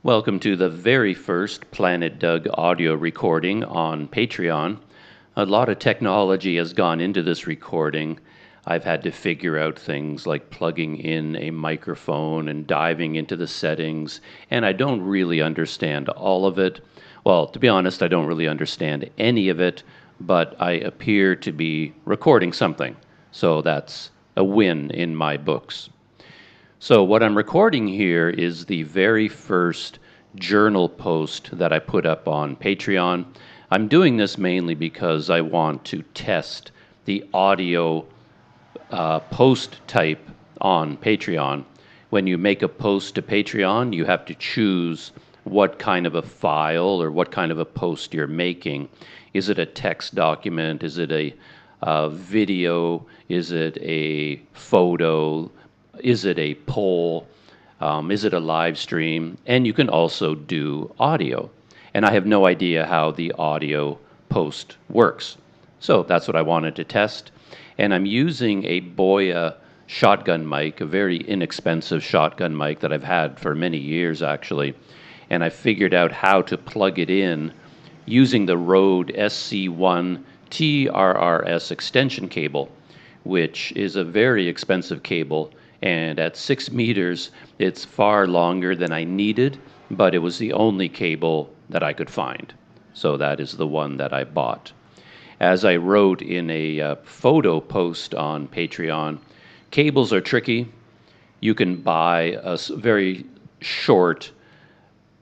Welcome to the very first Planet Doug audio recording on Patreon. A lot of technology has gone into this recording. I've had to figure out things like plugging in a microphone and diving into the settings, and I don't really understand all of it. Well, to be honest, I don't really understand any of it, but I appear to be recording something. So that's a win in my books. So what I'm recording here is the very first journal post that I put up on Patreon. I'm doing this mainly because I want to test the audio post type on Patreon. When you make a post to Patreon, you have to choose what kind of a file or what kind of a post you're making. Is it a text document? Is it a video? Is it a photo? Is it a poll? Is it a live stream? And you can also do audio. And I have no idea how the audio post works. So that's what I wanted to test. And I'm using a Boya shotgun mic, a very inexpensive shotgun mic that I've had for many years actually. And I figured out how to plug it in using the Rode SC1 TRRS extension cable, which is a very expensive cable. And at 6 meters, it's far longer than I needed, but it was the only cable that I could find. So that is the one that I bought. As I wrote in a photo post on Patreon, cables are tricky. You can buy a very short,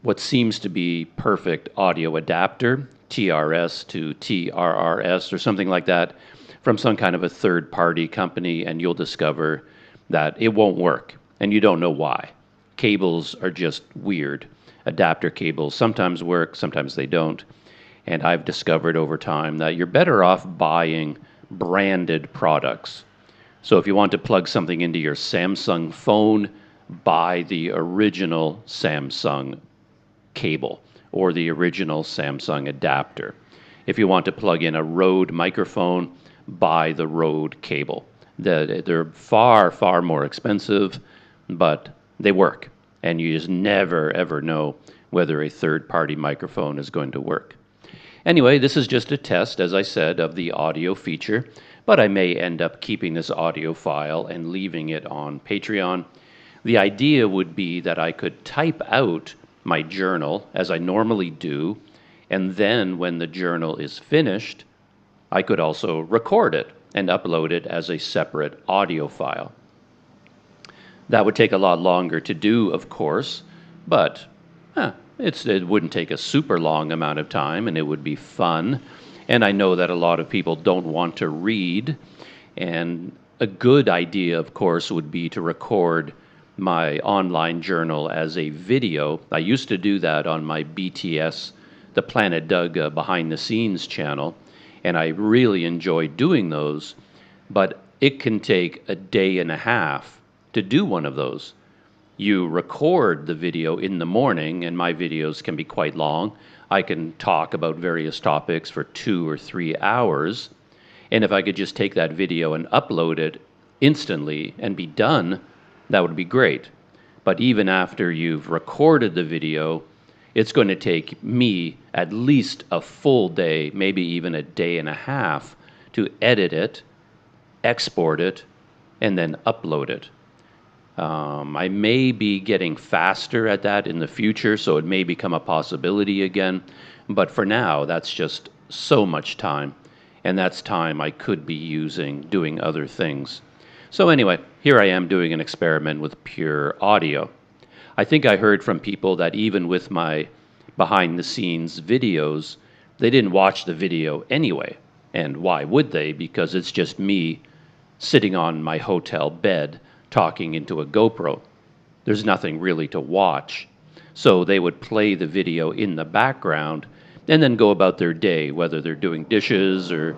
what seems to be perfect audio adapter, TRS to TRRS or something like that, from some kind of a third-party company, and you'll discover that it won't work, and you don't know why. Cables are just weird. Adapter cables sometimes work, sometimes they don't. And I've discovered over time that you're better off buying branded products. So if you want to plug something into your Samsung phone, buy the original Samsung cable or the original Samsung adapter. If you want to plug in a Rode microphone, buy the Rode cable. They're far, far more expensive, but they work. And you just never, ever know whether a third-party microphone is going to work. Anyway, this is just a test, as I said, of the audio feature, but I may end up keeping this audio file and leaving it on Patreon. The idea would be that I could type out my journal, as I normally do, and then when the journal is finished, I could also record it and upload it as a separate audio file. That would take a lot longer to do, of course, but it wouldn't take a super long amount of time, and it would be fun. And I know that a lot of people don't want to read, and a good idea, of course, would be to record my online journal as a video. I used to do that on my BTS, the Planet Doug behind the scenes channel, and I really enjoy doing those, but it can take a day and a half to do one of those. You record the video in the morning, and my videos can be quite long. I can talk about various topics for 2 or 3 hours, and if I could just take that video and upload it instantly and be done, that would be great. But even after you've recorded the video, it's going to take me at least a full day, maybe even a day and a half, to edit it, export it, and then upload it. I may be getting faster at that in the future, so it may become a possibility again. But for now, that's just so much time, and that's time I could be using doing other things. So anyway, here I am doing an experiment with pure audio. I think I heard from people that even with my behind-the-scenes videos, they didn't watch the video anyway. And why would they? Because it's just me sitting on my hotel bed talking into a GoPro. There's nothing really to watch. So they would play the video in the background and then go about their day, whether they're doing dishes or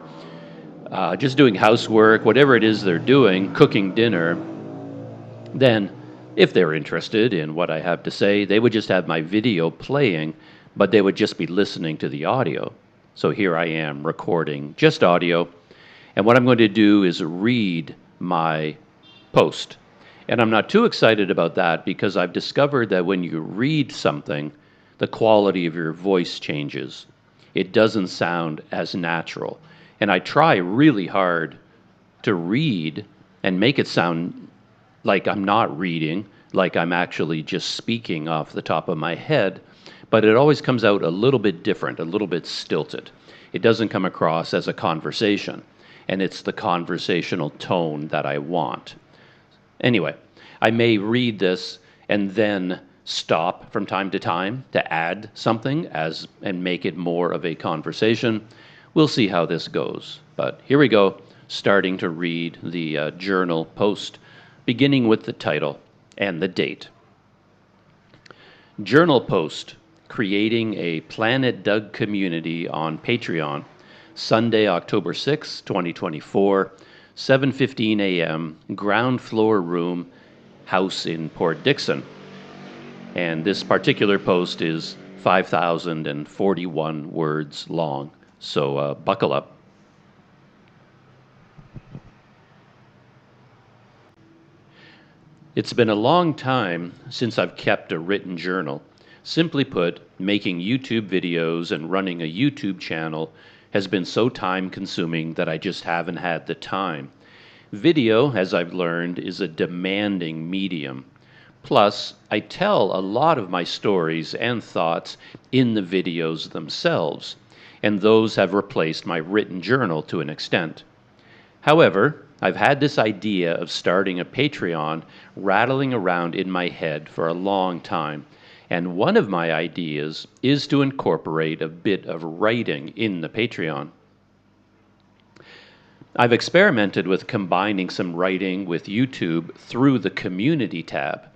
just doing housework, whatever it is they're doing, cooking dinner. Then, if they're interested in what I have to say, they would just have my video playing, but they would just be listening to the audio. So here I am recording just audio, and what I'm going to do is read my post. And I'm not too excited about that because I've discovered that when you read something, the quality of your voice changes. It doesn't sound as natural. And I try really hard to read and make it sound like I'm not reading, like I'm actually just speaking off the top of my head, but it always comes out a little bit different, a little bit stilted. It doesn't come across as a conversation, and it's the conversational tone that I want. Anyway, I may read this and then stop from time to time to add something and make it more of a conversation. We'll see how this goes. But here we go, starting to read the journal post, beginning with the title and the date. Journal post, creating a Planet Doug community on Patreon, Sunday, October 6, 2024, 7:15 a.m., ground floor room, house in Port Dickson. And this particular post is 5,041 words long, so buckle up. It's been a long time since I've kept a written journal. Simply put, making YouTube videos and running a YouTube channel has been so time-consuming that I just haven't had the time. Video, as I've learned, is a demanding medium. Plus, I tell a lot of my stories and thoughts in the videos themselves, and those have replaced my written journal to an extent. However, I've had this idea of starting a Patreon rattling around in my head for a long time, and one of my ideas is to incorporate a bit of writing in the Patreon. I've experimented with combining some writing with YouTube through the Community tab.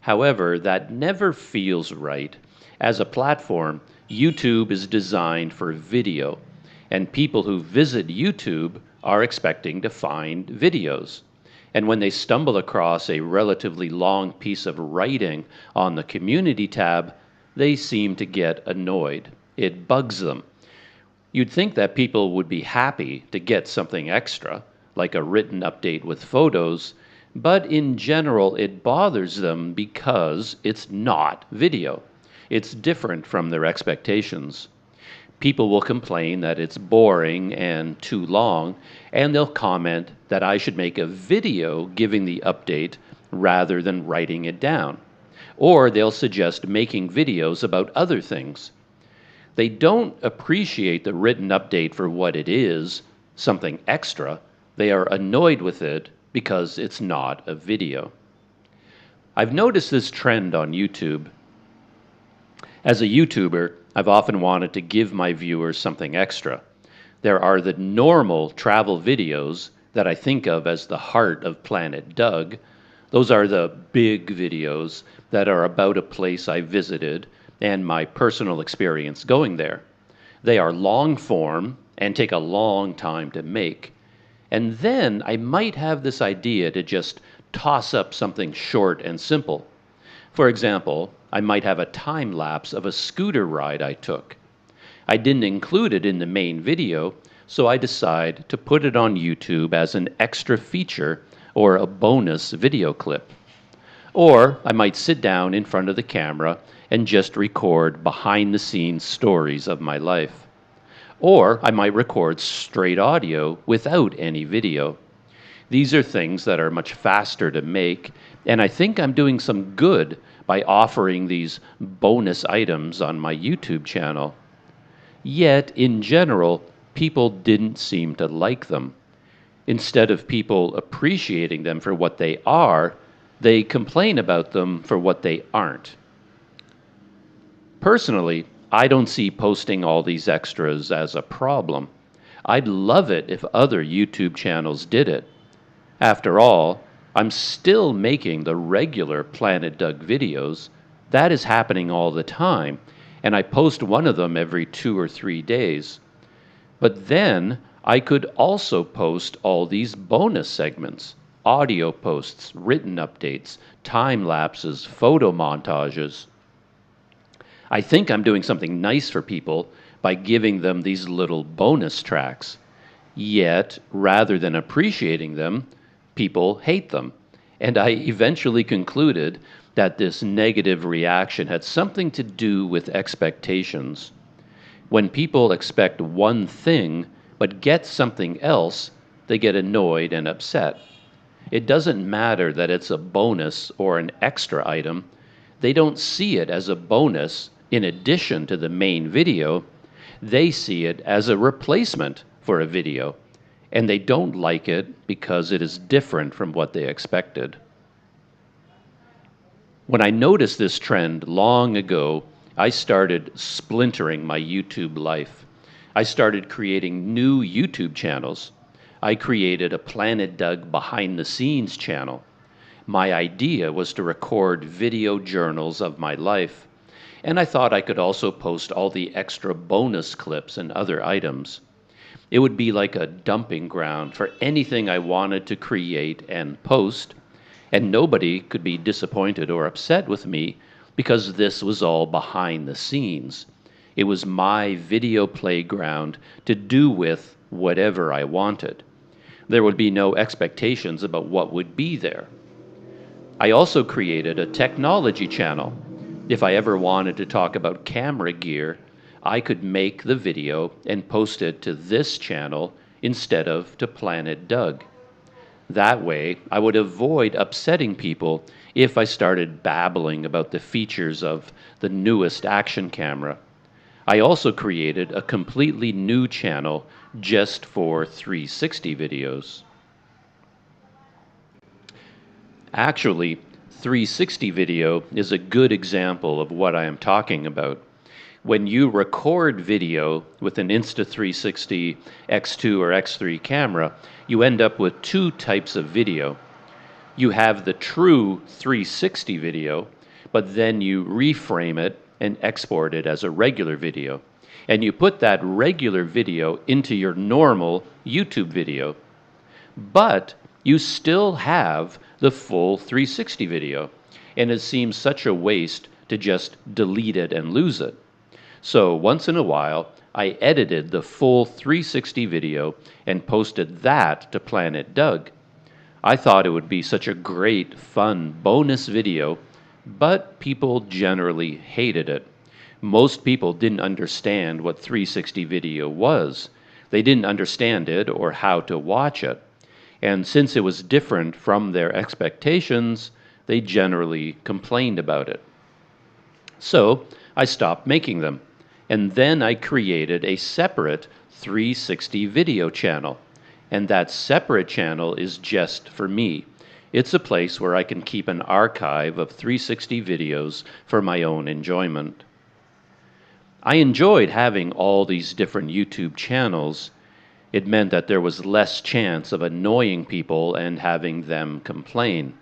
However, that never feels right. As a platform, YouTube is designed for video, and people who visit YouTube are expecting to find videos. And when they stumble across a relatively long piece of writing on the Community tab, they seem to get annoyed. It bugs them. You'd think that people would be happy to get something extra, like a written update with photos, but in general it bothers them because it's not video. It's different from their expectations. People will complain that it's boring and too long, and they'll comment that I should make a video giving the update rather than writing it down. Or they'll suggest making videos about other things. They don't appreciate the written update for what it is, something extra. They are annoyed with it because it's not a video. I've noticed this trend on YouTube. As a YouTuber, I've often wanted to give my viewers something extra. There are the normal travel videos that I think of as the heart of Planet Doug. Those are the big videos that are about a place I visited and my personal experience going there. They are long form and take a long time to make. And then I might have this idea to just toss up something short and simple. For example, I might have a time lapse of a scooter ride I took. I didn't include it in the main video, so I decided to put it on YouTube as an extra feature or a bonus video clip. Or I might sit down in front of the camera and just record behind-the-scenes stories of my life. Or I might record straight audio without any video. These are things that are much faster to make, and I think I'm doing some good by offering these bonus items on my YouTube channel. Yet, in general, people didn't seem to like them. Instead of people appreciating them for what they are, they complain about them for what they aren't. Personally, I don't see posting all these extras as a problem. I'd love it if other YouTube channels did it. After all, I'm still making the regular Planet Doug videos. That is happening all the time, and I post one of them every 2 or 3 days. But then I could also post all these bonus segments, audio posts, written updates, time lapses, photo montages. I think I'm doing something nice for people by giving them these little bonus tracks. Yet, rather than appreciating them, people hate them. And I eventually concluded that this negative reaction had something to do with expectations. When people expect one thing but get something else, they get annoyed and upset. It doesn't matter that it's a bonus or an extra item. They don't see it as a bonus in addition to the main video. They see it as a replacement for a video, and they don't like it because it is different from what they expected. When I noticed this trend long ago, I started splintering my YouTube life. I started creating new YouTube channels. I created a Planet Doug behind the scenes channel. My idea was to record video journals of my life, and I thought I could also post all the extra bonus clips and other items. It would be like a dumping ground for anything I wanted to create and post, and nobody could be disappointed or upset with me because this was all behind the scenes. It was my video playground to do with whatever I wanted. There would be no expectations about what would be there. I also created a technology channel. If I ever wanted to talk about camera gear, I could make the video and post it to this channel instead of to Planet Doug. That way, I would avoid upsetting people if I started babbling about the features of the newest action camera. I also created a completely new channel just for 360 videos. Actually, 360 video is a good example of what I am talking about. When you record video with an Insta360 X2 or X3 camera, you end up with two types of video. You have the true 360 video, but then you reframe it and export it as a regular video. And you put that regular video into your normal YouTube video. But you still have the full 360 video, and it seems such a waste to just delete it and lose it. So once in a while, I edited the full 360 video and posted that to Planet Doug. I thought it would be such a great, fun bonus video, but people generally hated it. Most people didn't understand what 360 video was. They didn't understand it or how to watch it. And since it was different from their expectations, they generally complained about it. So I stopped making them. And then I created a separate 360 video channel. And that separate channel is just for me. It's a place where I can keep an archive of 360 videos for my own enjoyment. I enjoyed having all these different YouTube channels. It meant that there was less chance of annoying people and having them complain.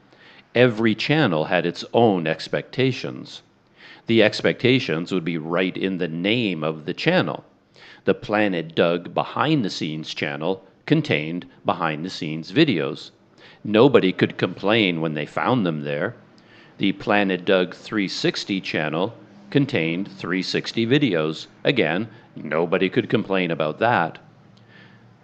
Every channel had its own expectations. The expectations would be right in the name of the channel. The Planet Doug behind the scenes channel contained behind the scenes videos. Nobody could complain when they found them there. The Planet Doug 360 channel contained 360 videos. Again, nobody could complain about that.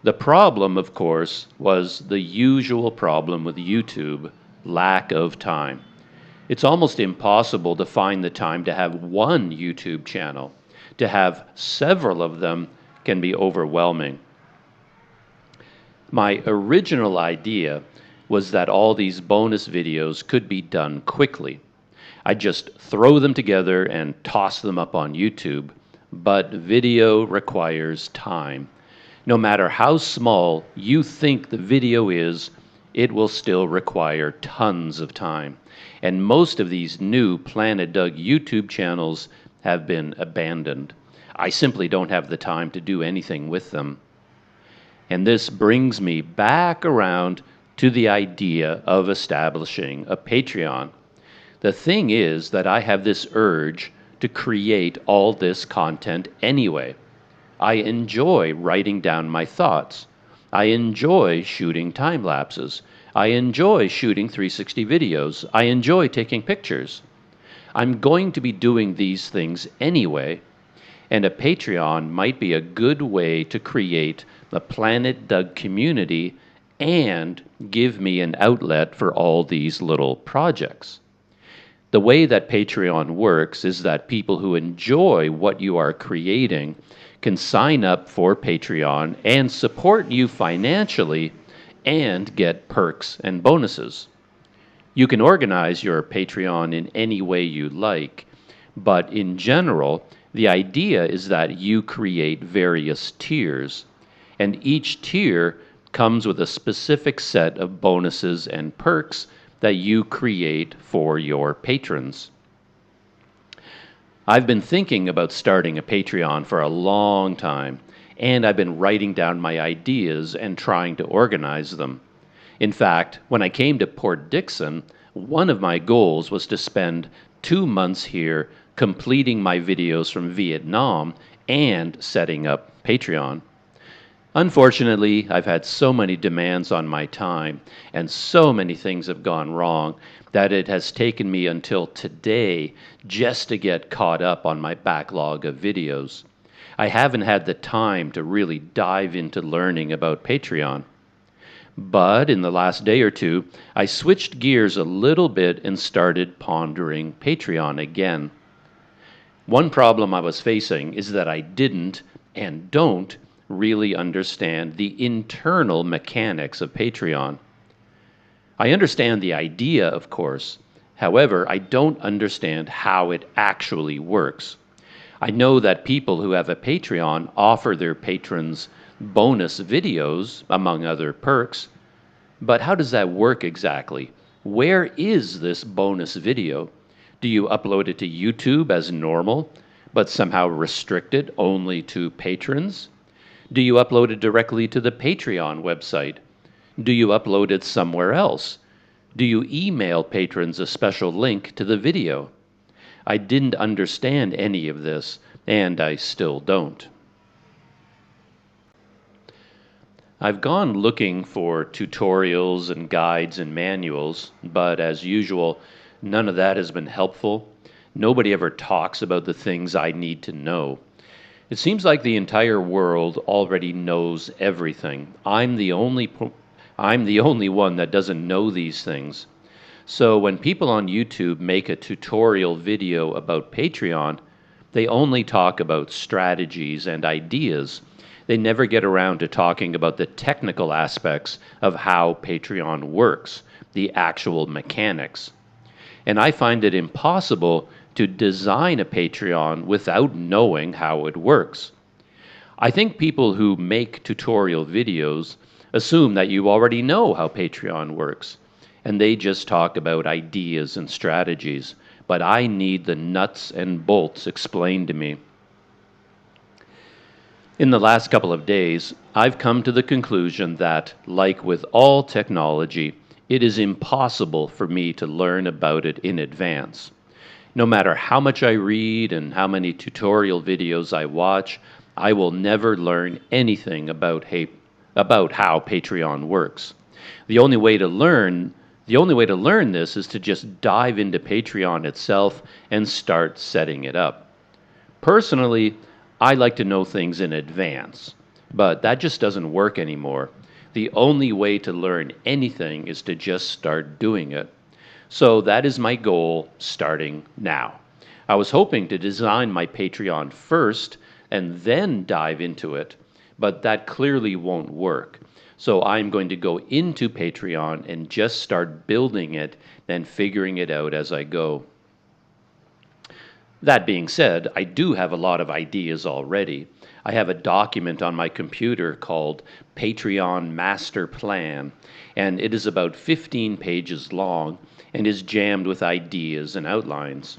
The problem, of course, was the usual problem with YouTube: lack of time. It's almost impossible to find the time to have one YouTube channel. To have several of them can be overwhelming. My original idea was that all these bonus videos could be done quickly. I'd just throw them together and toss them up on YouTube. But video requires time. No matter how small you think the video is, it will still require tons of time. And most of these new Planet Doug YouTube channels have been abandoned. I simply don't have the time to do anything with them. And this brings me back around to the idea of establishing a Patreon. The thing is that I have this urge to create all this content anyway. I enjoy writing down my thoughts. I enjoy shooting time lapses. I enjoy shooting 360 videos. I enjoy taking pictures. I'm going to be doing these things anyway, and a Patreon might be a good way to create the Planet Doug community and give me an outlet for all these little projects. The way that Patreon works is that people who enjoy what you are creating can sign up for Patreon and support you financially and get perks and bonuses. You can organize your Patreon in any way you like, but in general, the idea is that you create various tiers, and each tier comes with a specific set of bonuses and perks that you create for your patrons. I've been thinking about starting a Patreon for a long time, and I've been writing down my ideas and trying to organize them. In fact, when I came to Port Dickson, one of my goals was to spend 2 months here completing my videos from Vietnam and setting up Patreon. Unfortunately, I've had so many demands on my time and so many things have gone wrong that it has taken me until today just to get caught up on my backlog of videos. I haven't had the time to really dive into learning about Patreon. But in the last day or two, I switched gears a little bit and started pondering Patreon again. One problem I was facing is that I didn't and don't really understand the internal mechanics of Patreon. I understand the idea, of course. However, I don't understand how it actually works. I know that people who have a Patreon offer their patrons bonus videos, among other perks, but how does that work exactly? Where is this bonus video? Do you upload it to YouTube as normal, but somehow restrict it only to patrons? Do you upload it directly to the Patreon website? Do you upload it somewhere else? Do you email patrons a special link to the video? I didn't understand any of this, and I still don't. I've gone looking for tutorials and guides and manuals, but as usual, none of that has been helpful. Nobody ever talks about the things I need to know. It seems like the entire world already knows everything. I'm the only one that doesn't know these things. So when people on YouTube make a tutorial video about Patreon, they only talk about strategies and ideas. They never get around to talking about the technical aspects of how Patreon works, the actual mechanics. And I find it impossible to design a Patreon without knowing how it works. I think people who make tutorial videos assume that you already know how Patreon works, and they just talk about ideas and strategies, but I need the nuts and bolts explained to me. In the last couple of days, I've come to the conclusion that, like with all technology, it is impossible for me to learn about it in advance. No matter how much I read and how many tutorial videos I watch, I will never learn anything about how Patreon works. The only way to learn this is to just dive into Patreon itself and start setting it up. Personally, I like to know things in advance, but that just doesn't work anymore. The only way to learn anything is to just start doing it. So that is my goal starting now. I was hoping to design my Patreon first and then dive into it, but that clearly won't work. So I'm going to go into Patreon and just start building it, then figuring it out as I go. That being said, I do have a lot of ideas already. I have a document on my computer called Patreon Master Plan, and it is about 15 pages long and is jammed with ideas and outlines.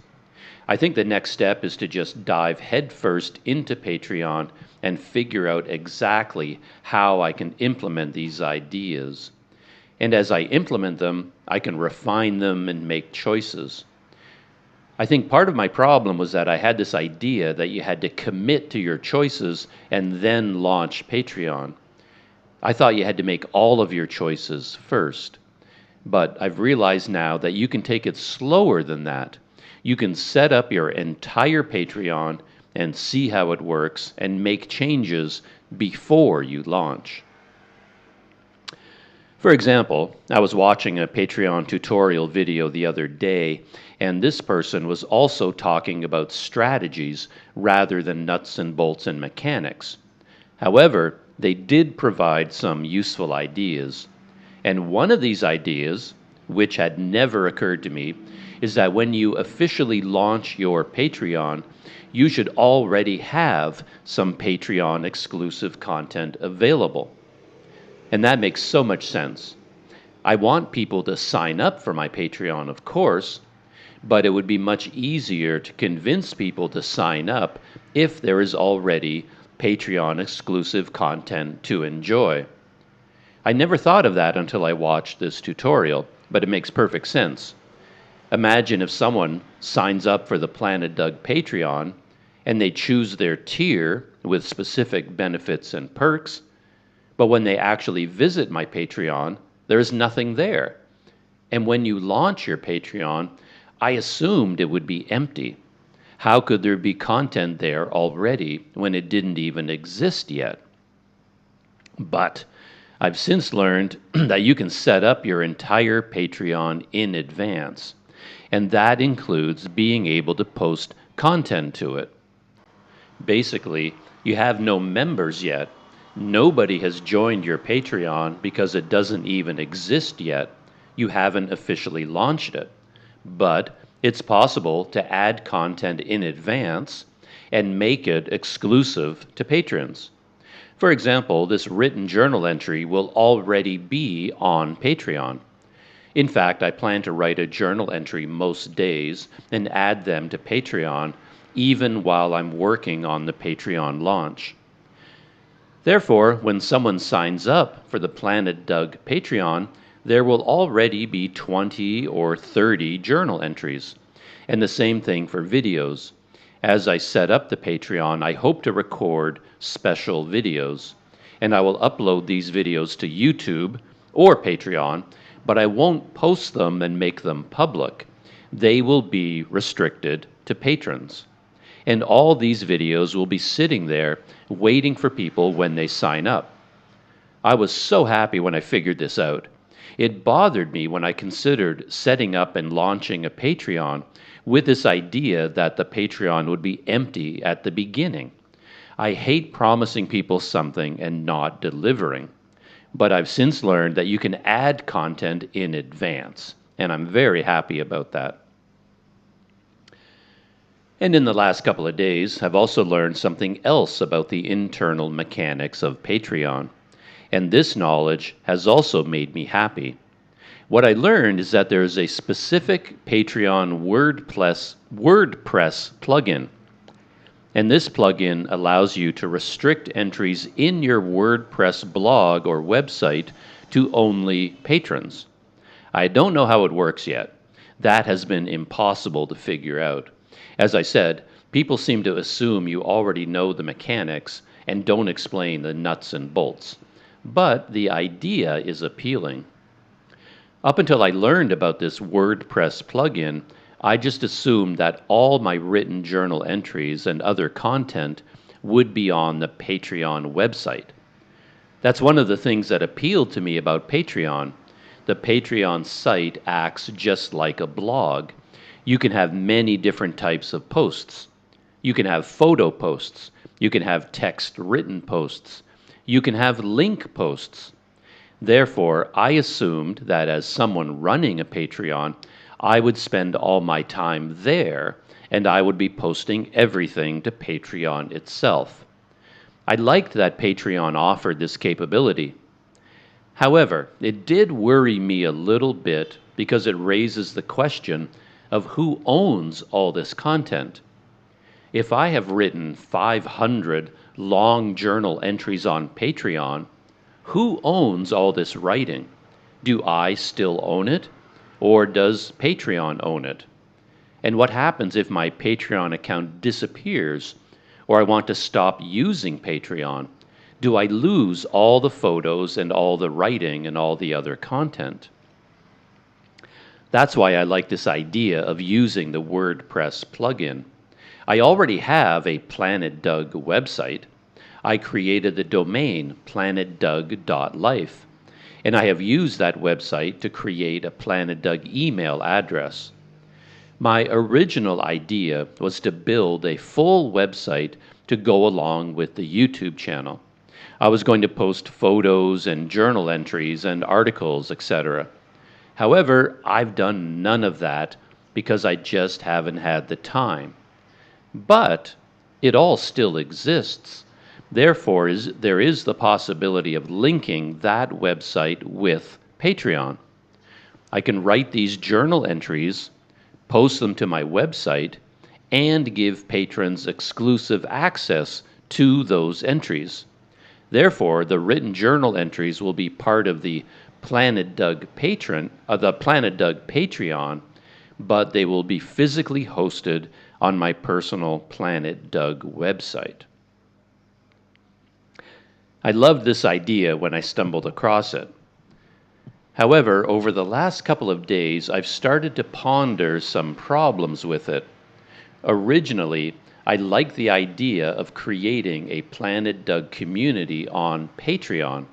I think the next step is to just dive headfirst into Patreon and figure out exactly how I can implement these ideas. And as I implement them, I can refine them and make choices. I think part of my problem was that I had this idea that you had to commit to your choices and then launch Patreon. I thought you had to make all of your choices first. But I've realized now that you can take it slower than that. You can set up your entire Patreon and see how it works and make changes before you launch. For example, I was watching a Patreon tutorial video the other day, and this person was also talking about strategies rather than nuts and bolts and mechanics. However, they did provide some useful ideas. And one of these ideas, which had never occurred to me, is that when you officially launch your Patreon, you should already have some Patreon exclusive content available. And that makes so much sense. I want people to sign up for my Patreon, of course, but it would be much easier to convince people to sign up if there is already Patreon exclusive content to enjoy. I never thought of that until I watched this tutorial, but it makes perfect sense. Imagine if someone signs up for the Planet Doug Patreon and they choose their tier with specific benefits and perks, but when they actually visit my Patreon, there is nothing there. And when you launch your Patreon, I assumed it would be empty. How could there be content there already when it didn't even exist yet? But I've since learned that you can set up your entire Patreon in advance, and that includes being able to post content to it. Basically, you have no members yet. Nobody has joined your Patreon because it doesn't even exist yet. You haven't officially launched it. But it's possible to add content in advance and make it exclusive to patrons. For example, this written journal entry will already be on Patreon. In fact, I plan to write a journal entry most days and add them to Patreon even while I'm working on the Patreon launch. Therefore, when someone signs up for the Planet Doug Patreon, there will already be 20 or 30 journal entries. And the same thing for videos. As I set up the Patreon, I hope to record special videos. And I will upload these videos to YouTube or Patreon, but I won't post them and make them public. They will be restricted to patrons. And all these videos will be sitting there waiting for people when they sign up. I was so happy when I figured this out. It bothered me when I considered setting up and launching a Patreon with this idea that the Patreon would be empty at the beginning. I hate promising people something and not delivering. But I've since learned that you can add content in advance, and I'm very happy about that. And in the last couple of days, I've also learned something else about the internal mechanics of Patreon. And this knowledge has also made me happy. What I learned is that there is a specific Patreon WordPress plugin. And this plugin allows you to restrict entries in your WordPress blog or website to only patrons. I don't know how it works yet. That has been impossible to figure out. As I said, people seem to assume you already know the mechanics and don't explain the nuts and bolts. But the idea is appealing. Up until I learned about this WordPress plugin, I just assumed that all my written journal entries and other content would be on the Patreon website. That's one of the things that appealed to me about Patreon. The Patreon site acts just like a blog. You can have many different types of posts. You can have photo posts. You can have text written posts. You can have link posts. Therefore, I assumed that as someone running a Patreon, I would spend all my time there, and I would be posting everything to Patreon itself. I liked that Patreon offered this capability. However, it did worry me a little bit because it raises the question of who owns all this content. If I have written 500 long journal entries on Patreon, who owns all this writing? Do I still own it? Or does Patreon own it? And what happens if my Patreon account disappears, or I want to stop using Patreon? Do I lose all the photos and all the writing and all the other content? That's why I like this idea of using the WordPress plugin. I already have a Planet Doug website. I created the domain planetdoug.life. and I have used that website to create a Planet Doug email address. My original idea was to build a full website to go along with the YouTube channel. I was going to post photos and journal entries and articles, etc. However, I've done none of that because I just haven't had the time. But it all still exists. Therefore, there is the possibility of linking that website with Patreon. I can write these journal entries, post them to my website, and give patrons exclusive access to those entries. Therefore, the written journal entries will be part of the Planet Doug Patreon, but they will be physically hosted on my personal Planet Doug website. I loved this idea when I stumbled across it. However, over the last couple of days, I've started to ponder some problems with it. Originally, I liked the idea of creating a Planet Doug community on Patreon.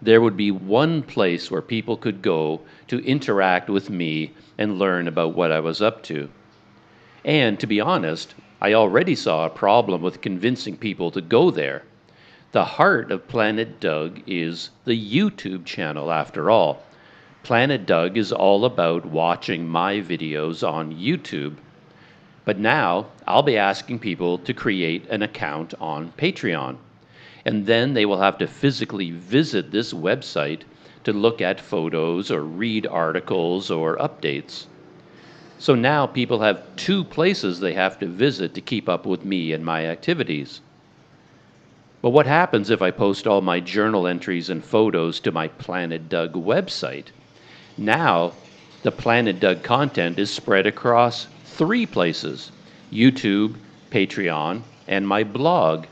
There would be one place where people could go to interact with me and learn about what I was up to. And to be honest, I already saw a problem with convincing people to go there. The heart of Planet Doug is the YouTube channel, after all. Planet Doug is all about watching my videos on YouTube. But now I'll be asking people to create an account on Patreon. And then they will have to physically visit this website to look at photos or read articles or updates. So now people have two places they have to visit to keep up with me and my activities. But what happens if I post all my journal entries and photos to my Planet Doug website? Now, the Planet Doug content is spread across three places: YouTube, Patreon, and my blog.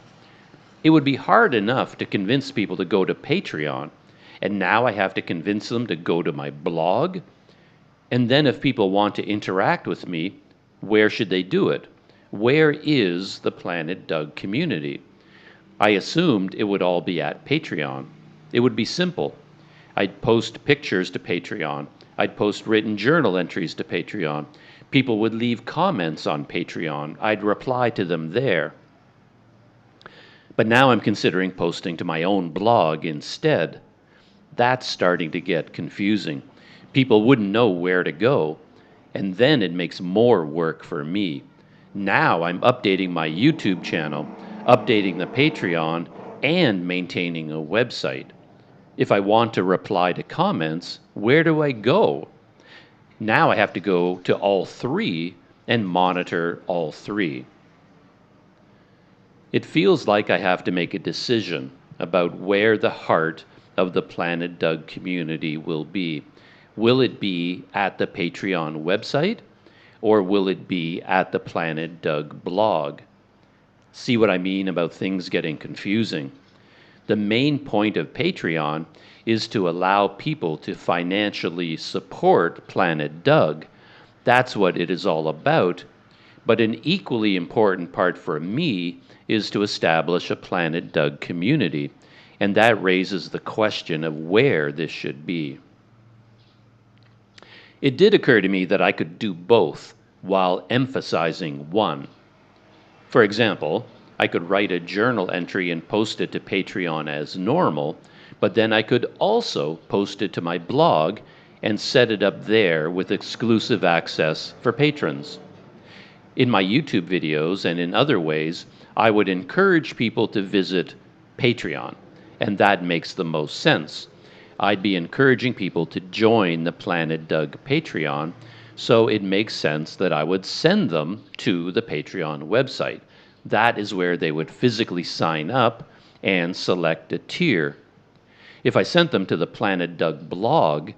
It would be hard enough to convince people to go to Patreon, and now I have to convince them to go to my blog? And then if people want to interact with me, where should they do it? Where is the Planet Doug community? I assumed it would all be at Patreon. It would be simple. I'd post pictures to Patreon. I'd post written journal entries to Patreon. People would leave comments on Patreon. I'd reply to them there. But now I'm considering posting to my own blog instead. That's starting to get confusing. People wouldn't know where to go, and then it makes more work for me. Now I'm updating my YouTube channel, updating the Patreon, and maintaining a website. If I want to reply to comments, where do I go? Now I have to go to all three and monitor all three. It feels like I have to make a decision about where the heart of the Planet Doug community will be. Will it be at the Patreon website, or will it be at the Planet Doug blog? See what I mean about things getting confusing? The main point of Patreon is to allow people to financially support Planet Doug. That's what it is all about. But an equally important part for me is to establish a Planet Doug community, and that raises the question of where this should be. It did occur to me that I could do both while emphasizing one. For example, I could write a journal entry and post it to Patreon as normal, but then I could also post it to my blog and set it up there with exclusive access for patrons. In my YouTube videos and in other ways, I would encourage people to visit Patreon, and that makes the most sense. I'd be encouraging people to join the Planet Doug Patreon, so it makes sense that I would send them to the Patreon website. That is where they would physically sign up and select a tier. If I sent them to the Planet Doug blog,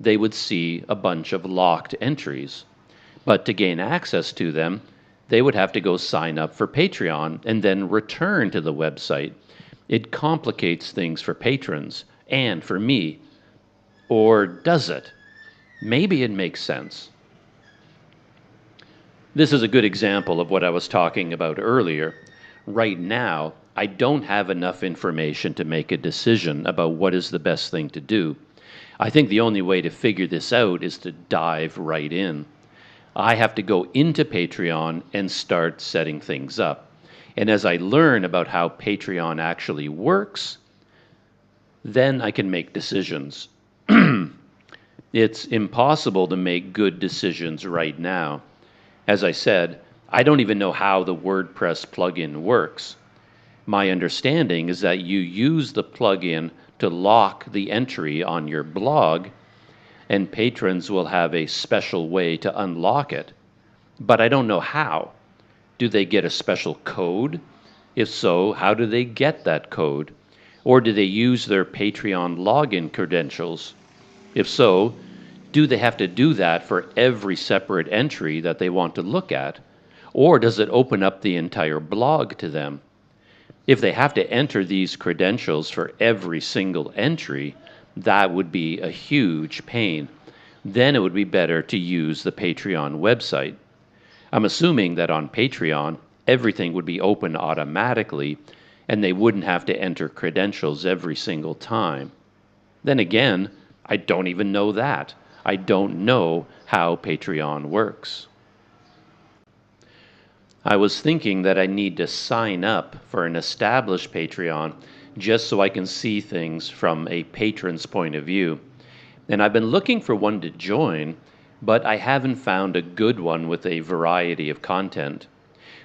they would see a bunch of locked entries. But to gain access to them, they would have to go sign up for Patreon and then return to the website. It complicates things for patrons and for me. Or does it? Maybe it makes sense. This is a good example of what I was talking about earlier. Right now, I don't have enough information to make a decision about what is the best thing to do. I think the only way to figure this out is to dive right in. I have to go into Patreon and start setting things up. And as I learn about how Patreon actually works, then I can make decisions. It's impossible to make good decisions right now. As I said, I don't even know how the WordPress plugin works. My understanding is that you use the plugin to lock the entry on your blog, and patrons will have a special way to unlock it. But I don't know how. Do they get a special code? If so, how do they get that code? Or do they use their Patreon login credentials? If so, do they have to do that for every separate entry that they want to look at? Or does it open up the entire blog to them? If they have to enter these credentials for every single entry, that would be a huge pain. Then it would be better to use the Patreon website. I'm assuming that on Patreon, everything would be open automatically, and they wouldn't have to enter credentials every single time. Then again, I don't even know that. I don't know how Patreon works. I was thinking that I need to sign up for an established Patreon just so I can see things from a patron's point of view. And I've been looking for one to join, but I haven't found a good one with a variety of content.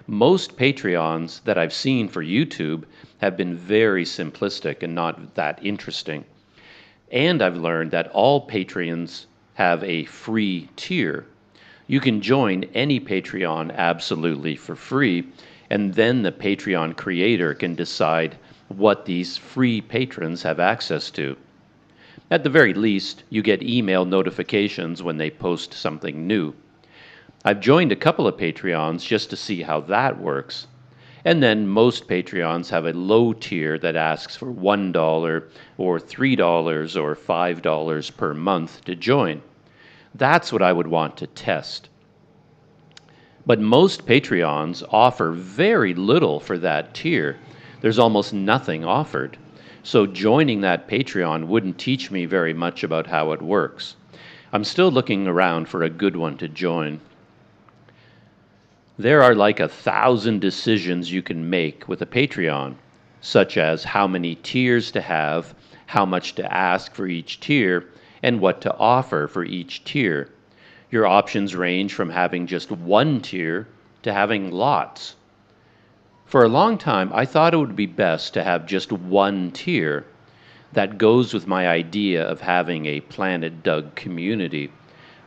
Most Patreons that I've seen for YouTube have been very simplistic and not that interesting. And I've learned that all Patreons have a free tier. You can join any Patreon absolutely for free, and then the Patreon creator can decide what these free patrons have access to. At the very least, you get email notifications when they post something new. I've joined a couple of Patreons just to see how that works. And then most Patreons have a low tier that asks for $1 or $3 or $5 per month to join. That's what I would want to test. But most Patreons offer very little for that tier. There's almost nothing offered. So joining that Patreon wouldn't teach me very much about how it works. I'm still looking around for a good one to join. There are like 1,000 decisions you can make with a Patreon, such as how many tiers to have, how much to ask for each tier, and what to offer for each tier. Your options range from having just one tier to having lots. For a long time, I thought it would be best to have just one tier. That goes with my idea of having a Planet Doug community.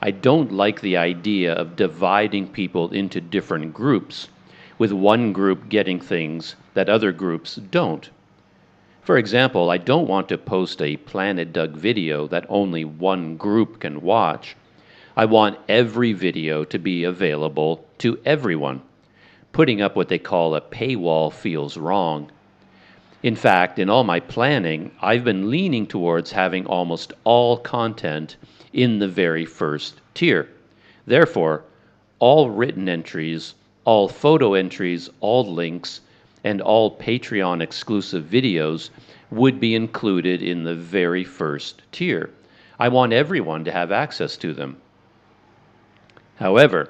I don't like the idea of dividing people into different groups, with one group getting things that other groups don't. For example, I don't want to post a Planet Doug video that only one group can watch. I want every video to be available to everyone. Putting up what they call a paywall feels wrong. In fact, in all my planning, I've been leaning towards having almost all content in the very first tier. Therefore, all written entries, all photo entries, all links, and all Patreon exclusive videos would be included in the very first tier. I want everyone to have access to them. However,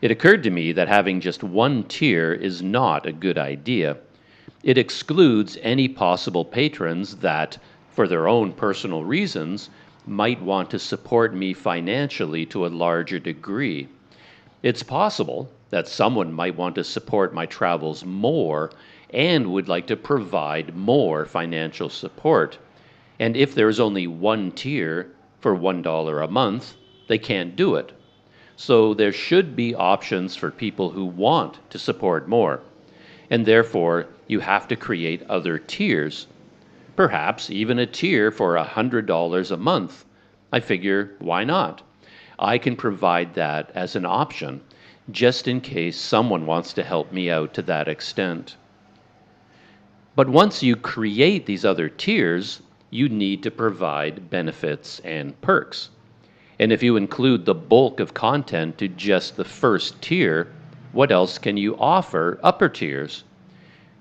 it occurred to me that having just one tier is not a good idea. It excludes any possible patrons that, for their own personal reasons, might want to support me financially to a larger degree. It's possible that someone might want to support my travels more and would like to provide more financial support. And if there's only one tier for $1 a month, they can't do it. So there should be options for people who want to support more. And therefore, you have to create other tiers. Perhaps even a tier for $100 a month. I figure, why not? I can provide that as an option, just in case someone wants to help me out to that extent. But once you create these other tiers, you need to provide benefits and perks. And if you include the bulk of content to just the first tier, what else can you offer upper tiers?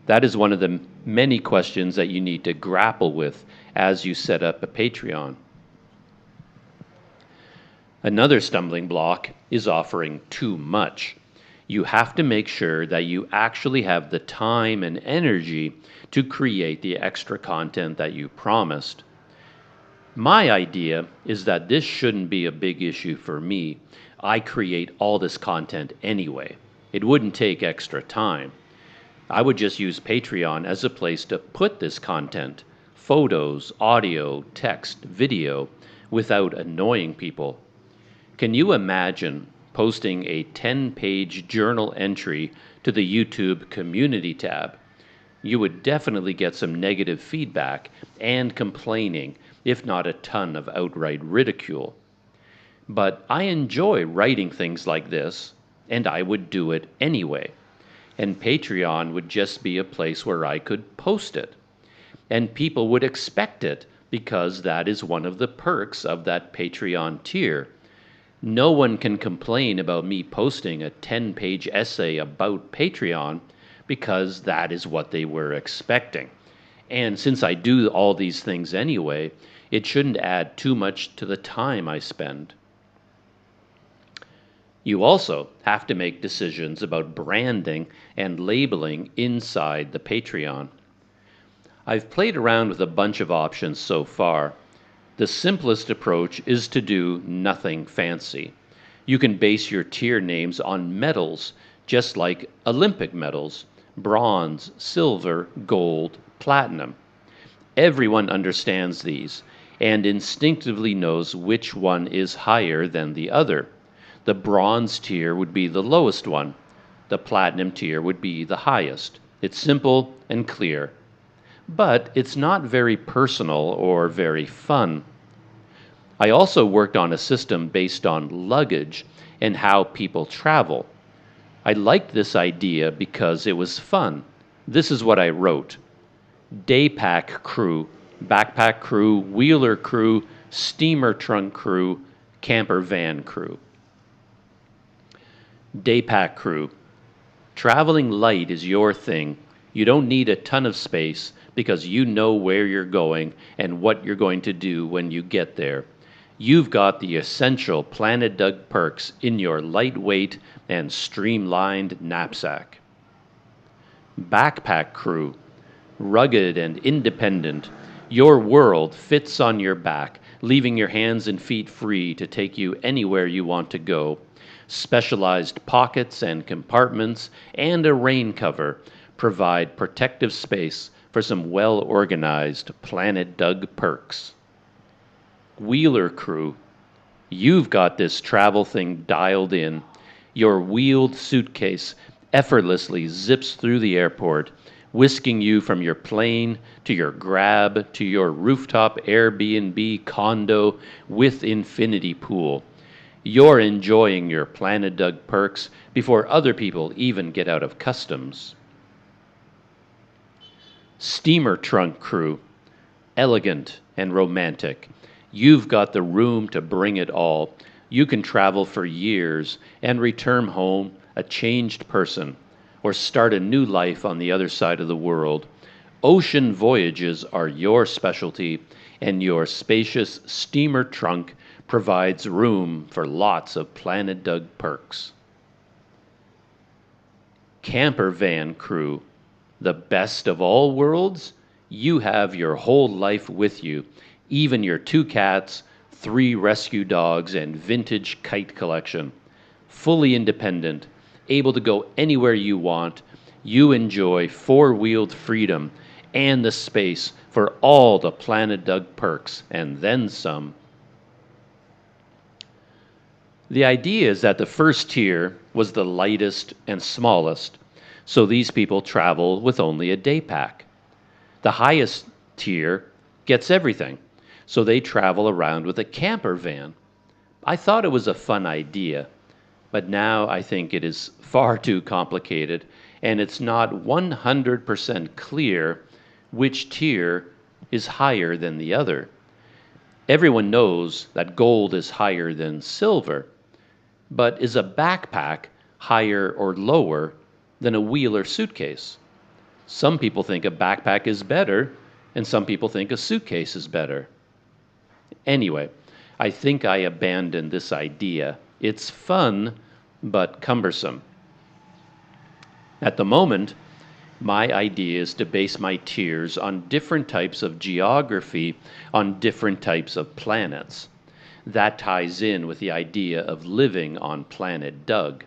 That is one of the many questions that you need to grapple with as you set up a Patreon. Another stumbling block is offering too much. You have to make sure that you actually have the time and energy to create the extra content that you promised. My idea is that this shouldn't be a big issue for me. I create all this content anyway. It wouldn't take extra time. I would just use Patreon as a place to put this content, photos, audio, text, video, without annoying people. Can you imagine posting a 10-page journal entry to the YouTube community tab? You would definitely get some negative feedback and complaining, if not a ton of outright ridicule. But I enjoy writing things like this, and I would do it anyway. And Patreon would just be a place where I could post it. And people would expect it because that is one of the perks of that Patreon tier. No one can complain about me posting a 10-page essay about Patreon because that is what they were expecting. And since I do all these things anyway, it shouldn't add too much to the time I spend. You also have to make decisions about branding and labeling inside the Patreon. I've played around with a bunch of options so far. The simplest approach is to do nothing fancy. You can base your tier names on medals, just like Olympic medals: bronze, silver, gold, platinum. Everyone understands these and instinctively knows which one is higher than the other. The bronze tier would be the lowest one. The platinum tier would be the highest. It's simple and clear. But it's not very personal or very fun. I also worked on a system based on luggage and how people travel. I liked this idea because it was fun. This is what I wrote: Daypack crew, backpack crew, wheeler crew, steamer trunk crew, camper van crew. Daypack crew. Traveling light is your thing. You don't need a ton of space because you know where you're going and what you're going to do when you get there. You've got the essential Planet Doug perks in your lightweight and streamlined knapsack. Backpack crew. Rugged and independent. Your world fits on your back, leaving your hands and feet free to take you anywhere you want to go. Specialized pockets and compartments and a rain cover provide protective space for some well-organized Planet Doug perks. Wheeler crew. You've got this travel thing dialed in. Your wheeled suitcase effortlessly zips through the airport, whisking you from your plane to your Grab to your rooftop Airbnb condo with infinity pool. You're enjoying your Planet Doug perks before other people even get out of customs. Steamer trunk crew. Elegant and romantic. You've got the room to bring it all. You can travel for years and return home a changed person, or start a new life on the other side of the world. Ocean voyages are your specialty, and your spacious steamer trunk provides room for lots of Planet Doug perks. Camper van crew. The best of all worlds? You have your whole life with you, even your 2 cats, 3 rescue dogs, and vintage kite collection. Fully independent, able to go anywhere you want. You enjoy 4-wheeled freedom and the space for all the Planet Doug perks, and then some. The idea is that the first tier was the lightest and smallest, so these people travel with only a day pack. The highest tier gets everything, so they travel around with a camper van. I thought it was a fun idea, but now I think it is far too complicated, and it's not 100% clear which tier is higher than the other. Everyone knows that gold is higher than silver, but is a backpack higher or lower than a wheeler suitcase? Some people think a backpack is better, and some people think a suitcase is better. Anyway, I think I abandoned this idea. It's fun, but cumbersome. At the moment, my idea is to base my tiers on different types of geography on different types of planets. That ties in with the idea of living on planet Doug.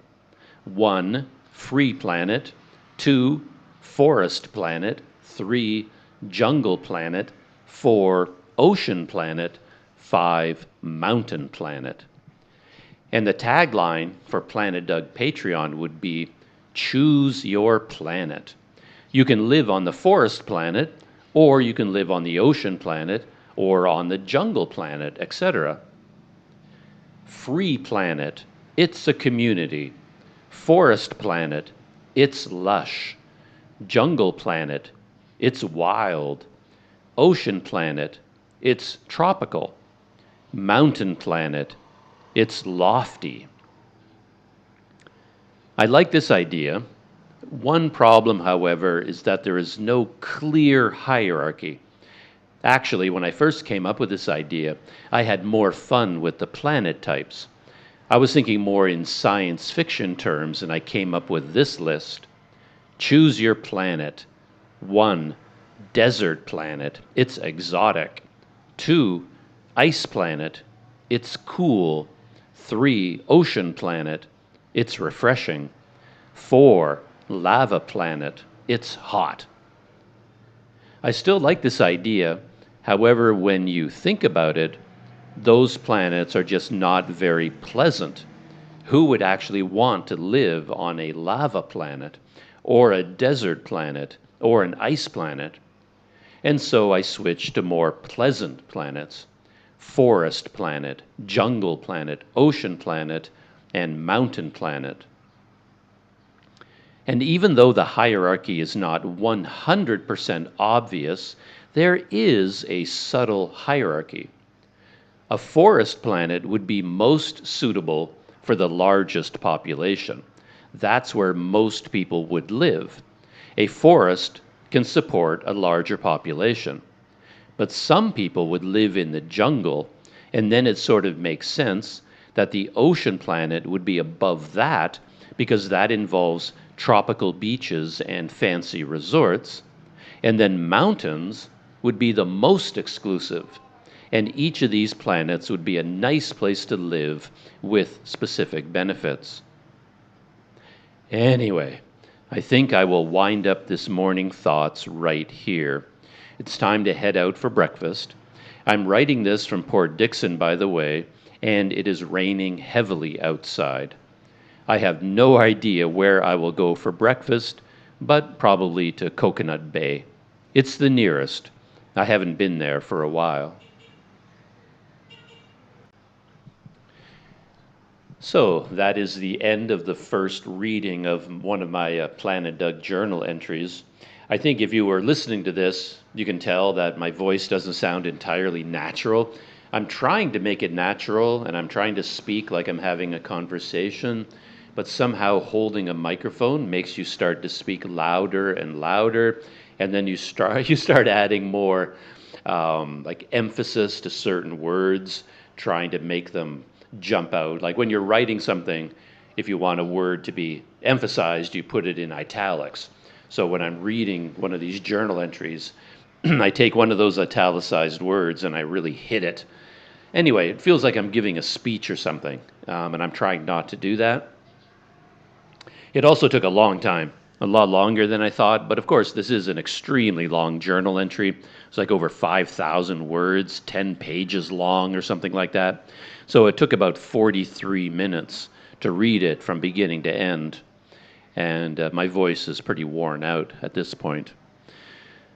1, free planet. 2, forest planet. 3, jungle planet. 4, ocean planet. 5, mountain planet. And the tagline for Planet Doug Patreon would be, choose your planet. You can live on the forest planet, or you can live on the ocean planet, or on the jungle planet, etc. Free planet, it's a community. Forest planet, it's lush. Jungle planet, it's wild. Ocean planet, it's tropical. Mountain planet, it's lofty. I like this idea. One problem, however, is that there is no clear hierarchy. Actually, when I first came up with this idea, I had more fun with the planet types. I was thinking more in science fiction terms, and I came up with this list. Choose your planet. 1, desert planet. It's exotic. 2, ice planet. It's cool. 3, ocean planet. It's refreshing. 4, lava planet. It's hot. I still like this idea. However, when you think about it, those planets are just not very pleasant. Who would actually want to live on a lava planet, or a desert planet, or an ice planet? And so I switched to more pleasant planets. Forest planet, jungle planet, ocean planet, and mountain planet. And even though the hierarchy is not 100% obvious, there is a subtle hierarchy. A forest planet would be most suitable for the largest population. That's where most people would live. A forest can support a larger population. But some people would live in the jungle, and then it sort of makes sense that the ocean planet would be above that because that involves tropical beaches and fancy resorts. And then mountains would be the most exclusive. And each of these planets would be a nice place to live with specific benefits. Anyway, I think I will wind up this morning thoughts right here. It's time to head out for breakfast. I'm writing this from Port Dickson, by the way, and it is raining heavily outside. I have no idea where I will go for breakfast, but probably to Coconut Bay. It's the nearest. I haven't been there for a while. So that is the end of the first reading of one of my Planet Doug journal entries. I think if you were listening to this, you can tell that my voice doesn't sound entirely natural. I'm trying to make it natural, and I'm trying to speak like I'm having a conversation, but somehow holding a microphone makes you start to speak louder and louder, and then you start adding more like emphasis to certain words, trying to make them jump out. Like when you're writing something, if you want a word to be emphasized, you put it in italics. So when I'm reading one of these journal entries, I take one of those italicized words and I really hit it. Anyway, it feels like I'm giving a speech or something, and I'm trying not to do that. It also took a long time, a lot longer than I thought, but of course this is an extremely long journal entry. It's like over 5,000 words, 10 pages long or something like that. So it took about 43 minutes to read it from beginning to end, and my voice is pretty worn out at this point.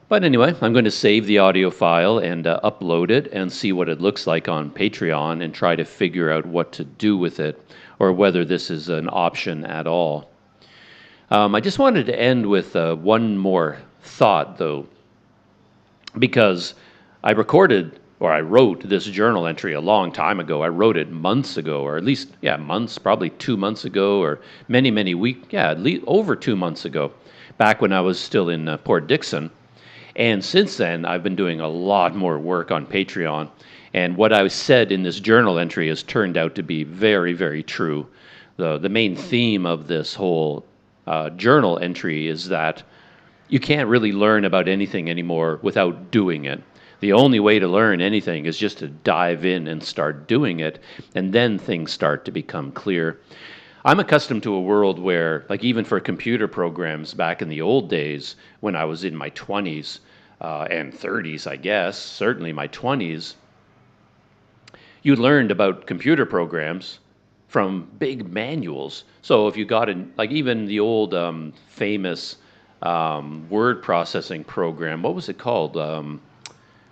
But anyway, I'm going to save the audio file and upload it and see what it looks like on Patreon and try to figure out what to do with it or whether this is an option at all. I just wanted to end with one more thought, though, because I wrote this journal entry a long time ago. I wrote it months ago, or at least, months, probably 2 months ago, or many weeks, at least over 2 months ago, back when I was still in Port Dickson. And since then, I've been doing a lot more work on Patreon, And what I said in this journal entry has turned out to be very, very true. The main theme of this whole journal entry is that you can't really learn about anything anymore without doing it. The only way to learn anything is just to dive in and start doing it, and then things start to become clear. I'm accustomed to a world where, like even for computer programs back in the old days, when I was in my 20s and 30s, I guess, certainly my 20s, you learned about computer programs from big manuals. So if you got in, like even the old famous word processing program, what was it called?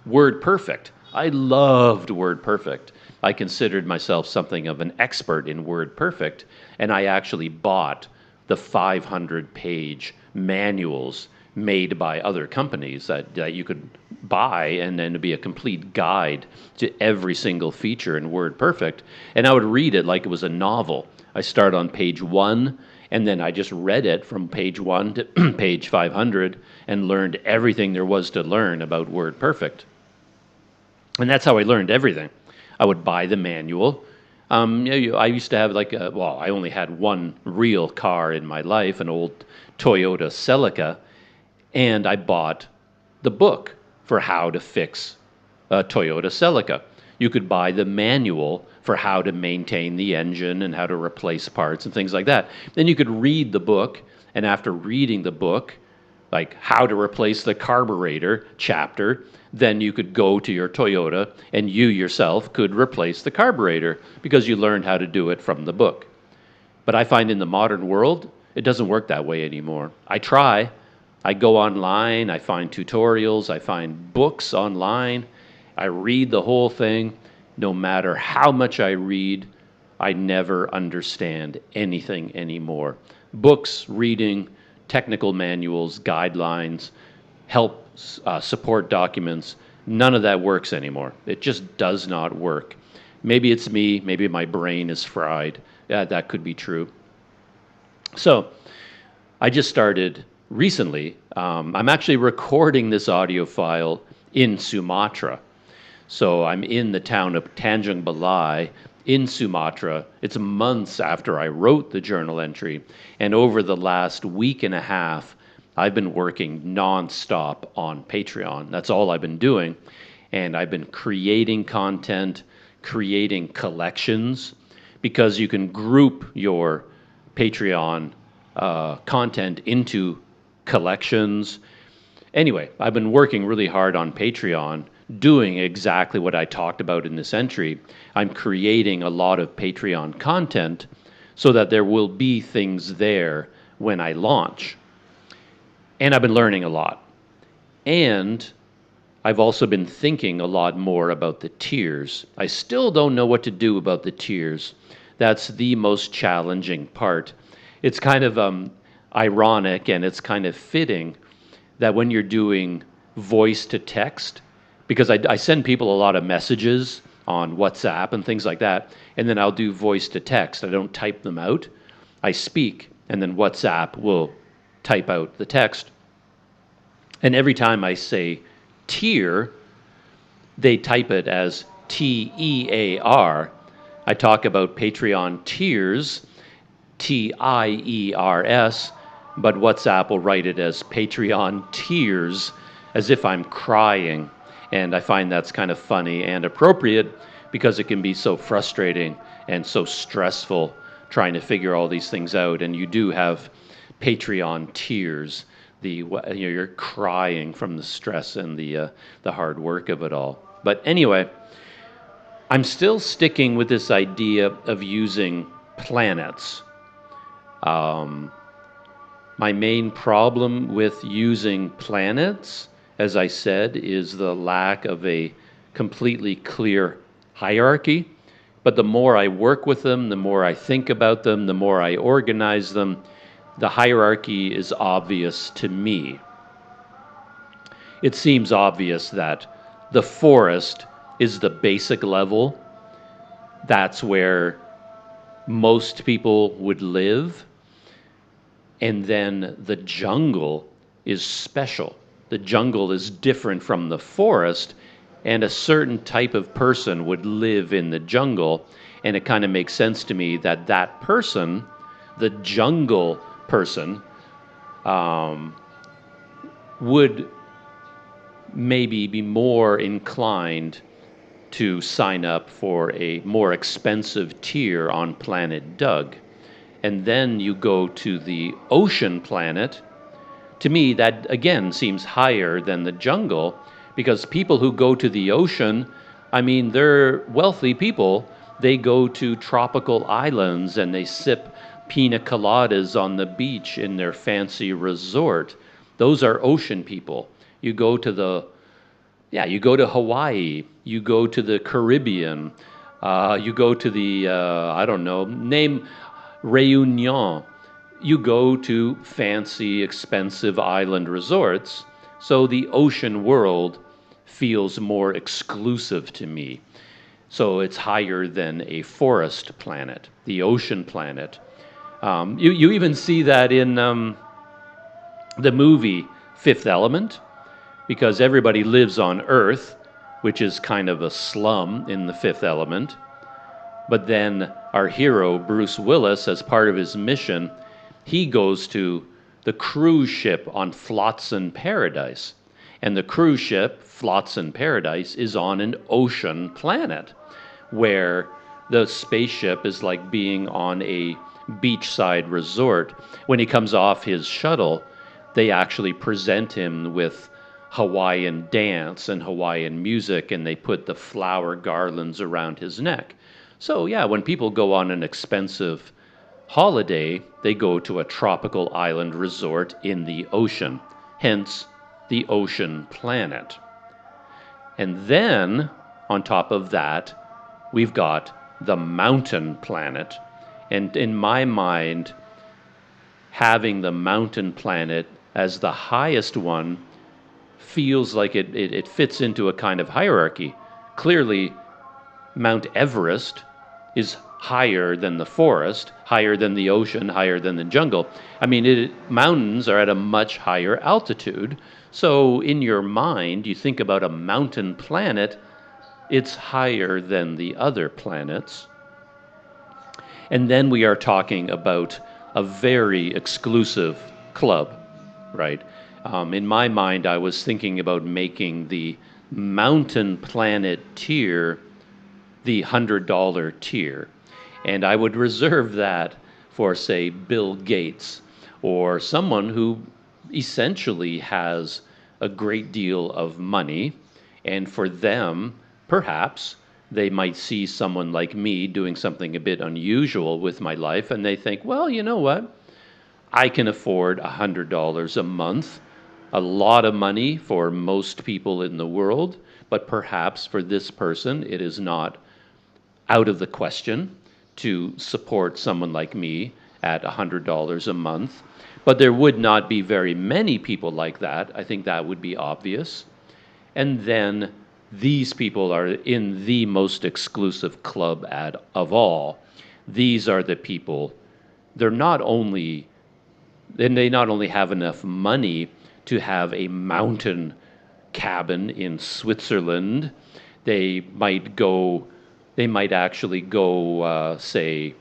WordPerfect. I loved WordPerfect. I considered myself something of an expert in WordPerfect, and I actually bought the 500-page manuals made by other companies that you could buy, and then it'd be a complete guide to every single feature in WordPerfect. And I would read it like it was a novel. I start on page 1, and then I just read it from page 1 to page 500 and learned everything there was to learn about WordPerfect. And that's how I learned everything. I would buy the manual. I used to have I only had one real car in my life, an old Toyota Celica, and I bought the book for how to fix a Toyota Celica. You could buy the manual for how to maintain the engine and how to replace parts and things like that. Then you could read the book, and after reading the book, like how to replace the carburetor chapter, then you could go to your Toyota and you yourself could replace the carburetor because you learned how to do it from the book. But I find in the modern world, it doesn't work that way anymore. I try. I go online, I find tutorials, I find books online, I read the whole thing. No matter how much I read, I never understand anything anymore. Books, reading, technical manuals, guidelines, help support documents, none of that works anymore. It just does not work. Maybe it's me, maybe my brain is fried. Yeah, that could be true. So I just started recently. I'm actually recording this audio file in Sumatra. So I'm in the town of Tanjung Balai in Sumatra. It's months after I wrote the journal entry. And over the last week and a half, I've been working nonstop on Patreon. That's all I've been doing. And I've been creating content, creating collections, because you can group your Patreon content into collections. Anyway, I've been working really hard on Patreon, doing exactly what I talked about in this entry. I'm creating a lot of Patreon content so that there will be things there when I launch. And I've been learning a lot. And I've also been thinking a lot more about the tiers. I still don't know what to do about the tiers. That's the most challenging part. It's kind of ironic, and it's kind of fitting that when you're doing voice to text, because I send people a lot of messages on WhatsApp and things like that, and then I'll do voice to text. I don't type them out. I speak, and then WhatsApp will type out the text. And every time I say tier, they type it as TEAR. I talk about Patreon tiers, TIERS, but WhatsApp will write it as Patreon tears, as if I'm crying. And I find that's kind of funny and appropriate because it can be so frustrating and so stressful trying to figure all these things out. And you do have Patreon tears. You're crying from the stress and the hard work of it all. But anyway, I'm still sticking with this idea of using planets. My main problem with using planets, as I said, is the lack of a completely clear hierarchy. But the more I work with them, the more I think about them, the more I organize them, the hierarchy is obvious to me. It seems obvious that the forest is the basic level. That's where most people would live. And then the jungle is special. The jungle is different from the forest and a certain type of person would live in the jungle. And it kind of makes sense to me that that person, the jungle person, would maybe be more inclined to sign up for a more expensive tier on Planet Doug. And then you go to the ocean planet. To me, that again seems higher than the jungle, because people who go to the ocean, I mean, they're wealthy people. They go to tropical islands and they sip pina coladas on the beach in their fancy resort. Those are ocean people. You go to you go to Hawaii, you go to the Caribbean, you go to the, I don't know, name Réunion. You go to fancy, expensive island resorts. So the ocean world feels more exclusive to me. So it's higher than a forest planet, the ocean planet. You even see that in the movie Fifth Element, because everybody lives on Earth, which is kind of a slum in the Fifth Element. But then our hero, Bruce Willis, as part of his mission, he goes to the cruise ship on Flotsam Paradise. And the cruise ship, Flotsam Paradise, is on an ocean planet, where the spaceship is like being on a beachside resort. When he comes off his shuttle, they actually present him with Hawaiian dance and Hawaiian music, and they put the flower garlands around his neck. So yeah, when people go on an expensive holiday, they go to a tropical island resort in the ocean, hence the ocean planet. And then, on top of that, we've got the mountain planet. And in my mind, having the mountain planet as the highest one feels like it fits into a kind of hierarchy. Clearly, Mount Everest is higher than the forest, higher than the ocean, higher than the jungle. I mean, mountains are at a much higher altitude. So in your mind, you think about a mountain planet, it's higher than the other planets. And then we are talking about a very exclusive club, right? In my mind, I was thinking about making the mountain planet tier the $100 tier. And I would reserve that for, say, Bill Gates, or someone who essentially has a great deal of money. And for them, perhaps, they might see someone like me doing something a bit unusual with my life, and they think, well, you know what? I can afford $100 a month, a lot of money for most people in the world, but perhaps for this person, it is not out of the question to support someone like me at $100 a month. But there would not be very many people like that. I think that would be obvious. And then these people are in the most exclusive club of all. These are the people, they not only have enough money to have a mountain cabin in Switzerland. They might actually go, say,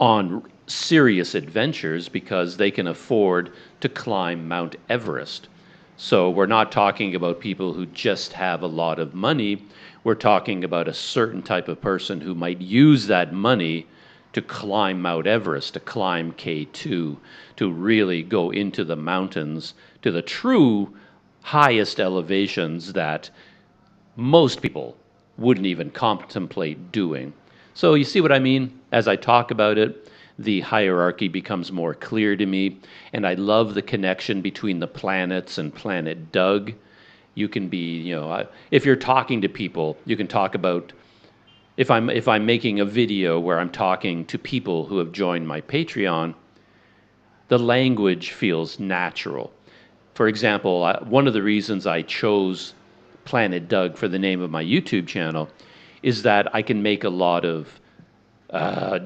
on serious adventures because they can afford to climb Mount Everest. So we're not talking about people who just have a lot of money. We're talking about a certain type of person who might use that money to climb Mount Everest, to climb K2, to really go into the mountains, to the true highest elevations that most people wouldn't even contemplate doing. So you see what I mean? As I talk about it, the hierarchy becomes more clear to me, and I love the connection between the planets and Planet Doug. You can be, if you're talking to people, you can talk about, if I'm making a video where I'm talking to people who have joined my Patreon, the language feels natural. For example, one of the reasons I chose Planet Doug for the name of my YouTube channel is that I can make a lot of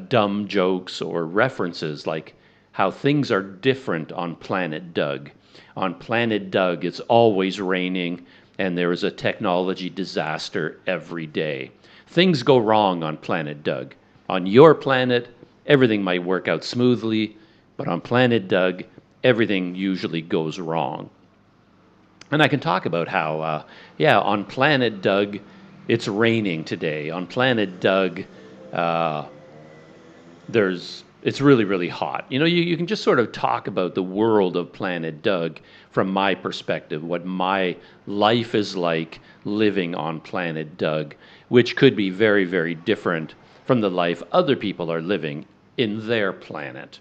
dumb jokes or references, like how things are different on Planet Doug. On Planet Doug, it's always raining, and there is a technology disaster every day. Things go wrong on Planet Doug. On your planet, everything might work out smoothly, but on Planet Doug, everything usually goes wrong. And I can talk about how, on Planet Doug, it's raining today. On Planet Doug, uh, it's really, really hot. You can just sort of talk about the world of Planet Doug from my perspective, what my life is like living on Planet Doug, which could be very, very different from the life other people are living in their planet.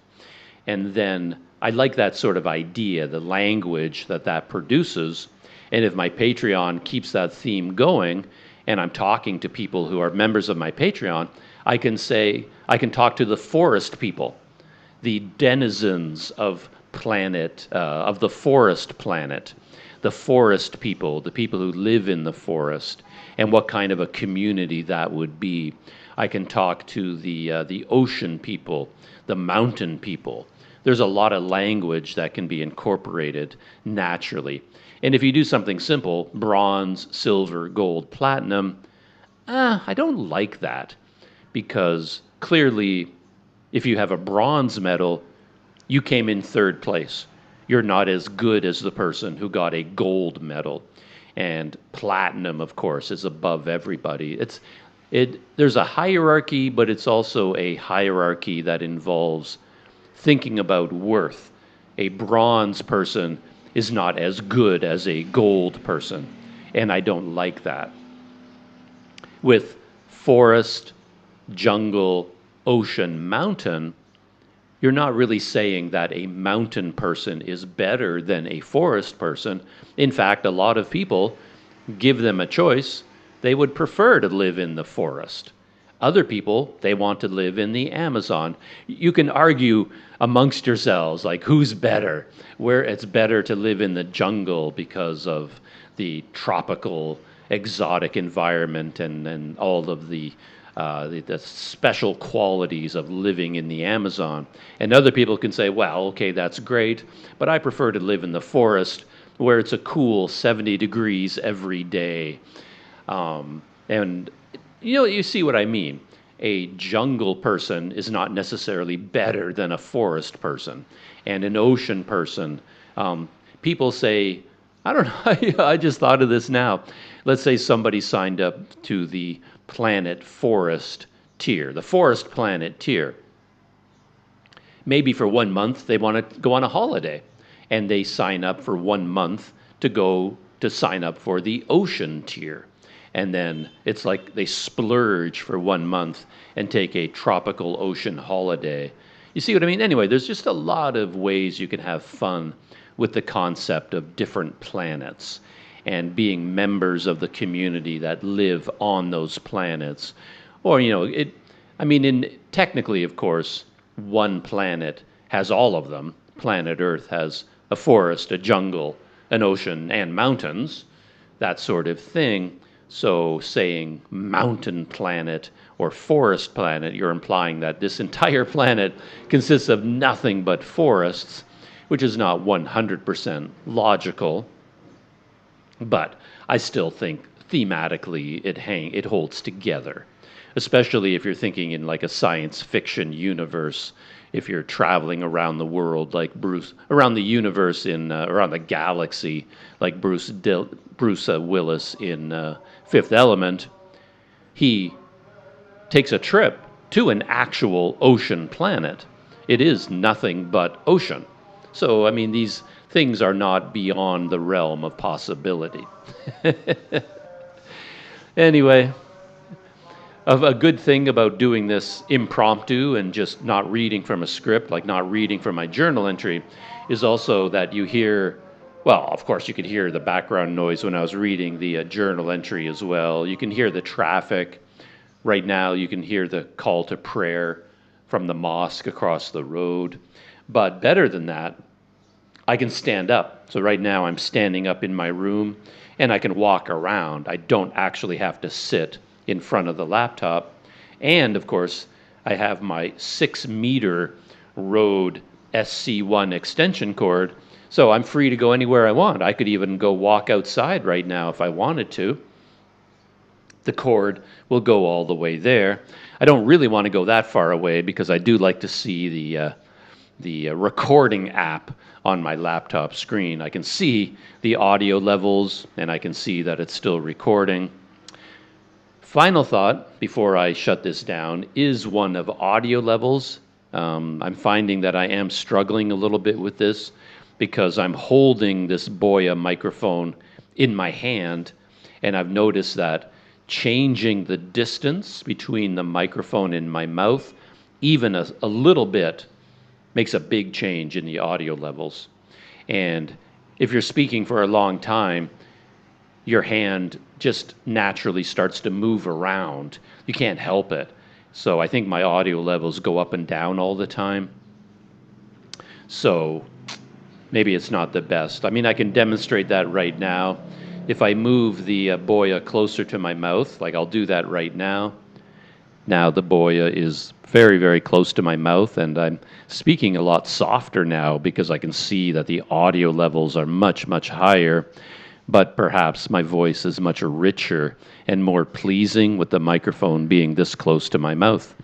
And then I like that sort of idea, the language that produces. And if my Patreon keeps that theme going, and I'm talking to people who are members of my Patreon, I can talk to the forest people, the denizens of the forest planet, the forest people, the people who live in the forest, and what kind of a community that would be. I can talk to the ocean people, the mountain people. There's a lot of language that can be incorporated naturally. And if you do something simple, bronze, silver, gold, platinum, I don't like that, because clearly if you have a bronze medal, you came in third place. You're not as good as the person who got a gold medal. And platinum, of course, is above everybody. There's a hierarchy, but it's also a hierarchy that involves thinking about worth. A bronze person is not as good as a gold person, and I don't like that. With forest, jungle, ocean, mountain, you're not really saying that a mountain person is better than a forest person. In fact, a lot of people, give them a choice, they would prefer to live in the forest. Other people, they want to live in the Amazon. You can argue amongst yourselves, like, who's better? Where it's better to live in the jungle because of the tropical, exotic environment and all of the special qualities of living in the Amazon. And other people can say, well, okay, that's great, but I prefer to live in the forest where it's a cool 70 degrees every day. And you see what I mean. A jungle person is not necessarily better than a forest person. And an ocean person, people say, I don't know, I just thought of this now. Let's say somebody signed up to the planet forest tier, the forest planet tier. Maybe for 1 month they want to go on a holiday, and they sign up for 1 month to sign up for the ocean tier. And then it's like they splurge for 1 month and take a tropical ocean holiday. You see what I mean? Anyway, there's just a lot of ways you can have fun with the concept of different planets and being members of the community that live on those planets. Or, technically, of course, one planet has all of them. Planet Earth has a forest, a jungle, an ocean, and mountains, that sort of thing. So saying mountain planet or forest planet, you're implying that this entire planet consists of nothing but forests, which is not 100% logical. But I still think thematically it holds together, especially if you're thinking in like a science fiction universe. If you're traveling around the world like around the universe around the galaxy, like Bruce Willis in Fifth Element, he takes a trip to an actual ocean planet. It is nothing but ocean. So, these things are not beyond the realm of possibility. Anyway, a good thing about doing this impromptu and just not reading from a script, like not reading from my journal entry, is also that you hear, well, of course you could hear the background noise when I was reading the journal entry as well. You can hear the traffic. Right now you can hear the call to prayer from the mosque across the road. But better than that, I can stand up. So right now I'm standing up in my room and I can walk around. I don't actually have to sit in front of the laptop. And of course, I have my 6-meter Rode SC1 extension cord. So I'm free to go anywhere I want. I could even go walk outside right now if I wanted to. The cord will go all the way there. I don't really want to go that far away because I do like to see the recording app on my laptop screen. I can see the audio levels and I can see that it's still recording. Final thought before I shut this down is one of audio levels. I'm finding that I am struggling a little bit with this because I'm holding this Boya microphone in my hand, and I've noticed that changing the distance between the microphone and my mouth, even a little bit, makes a big change in the audio levels. And if you're speaking for a long time, your hand just naturally starts to move around. You can't help it. So I think my audio levels go up and down all the time. So maybe it's not the best. I mean, I can demonstrate that right now. If I move the Boya closer to my mouth, like I'll do that right now. Now the Boya is very, very close to my mouth, and I'm speaking a lot softer now because I can see that the audio levels are much, much higher. But perhaps my voice is much richer and more pleasing with the microphone being this close to my mouth.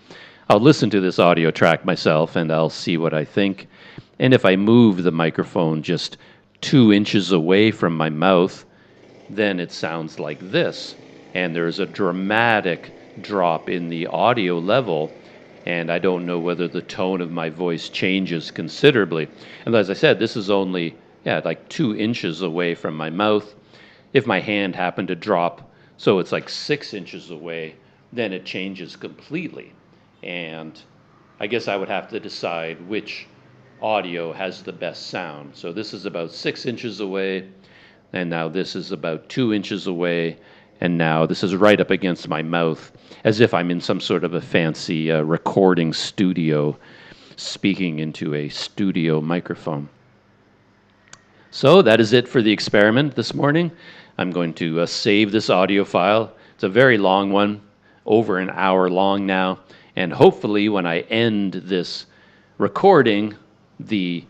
I'll listen to this audio track myself and I'll see what I think. And if I move the microphone just 2 inches away from my mouth, then it sounds like this. And there's a dramatic drop in the audio level, and I don't know whether the tone of my voice changes considerably. And as I said, this is only like 2 inches away from my mouth. If my hand happened to drop, so it's like 6 inches away, then it changes completely. And I guess I would have to decide which audio has the best sound. So this is about 6 inches away, and now this is about 2 inches away, and now this is right up against my mouth, as if I'm in some sort of a fancy recording studio, speaking into a studio microphone. So that is it for the experiment this morning. I'm going to save this audio file. It's a very long one, over an hour long now, and hopefully when I end this recording, the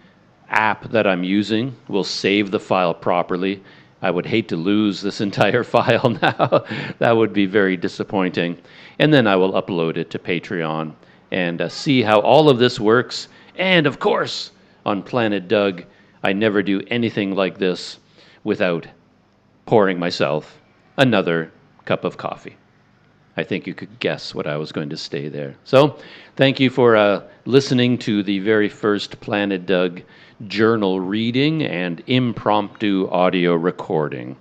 app that I'm using will save the file properly. I would hate to lose this entire file now. That would be very disappointing. And then I will upload it to Patreon and see how all of this works. And of course, on Planet Doug, I never do anything like this without pouring myself another cup of coffee. I think you could guess what I was going to say there. So thank you for listening to the very first Planet Doug journal reading and impromptu audio recording.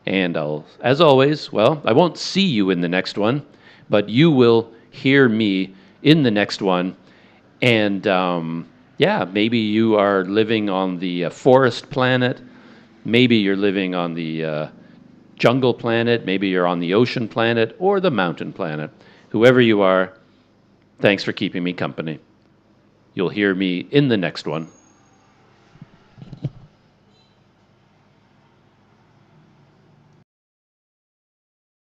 And as always, I won't see you in the next one, but you will hear me in the next one. And maybe you are living on the forest planet. Maybe you're living on the jungle planet. Maybe you're on the ocean planet or the mountain planet. Whoever you are, thanks for keeping me company. You'll hear me in the next one.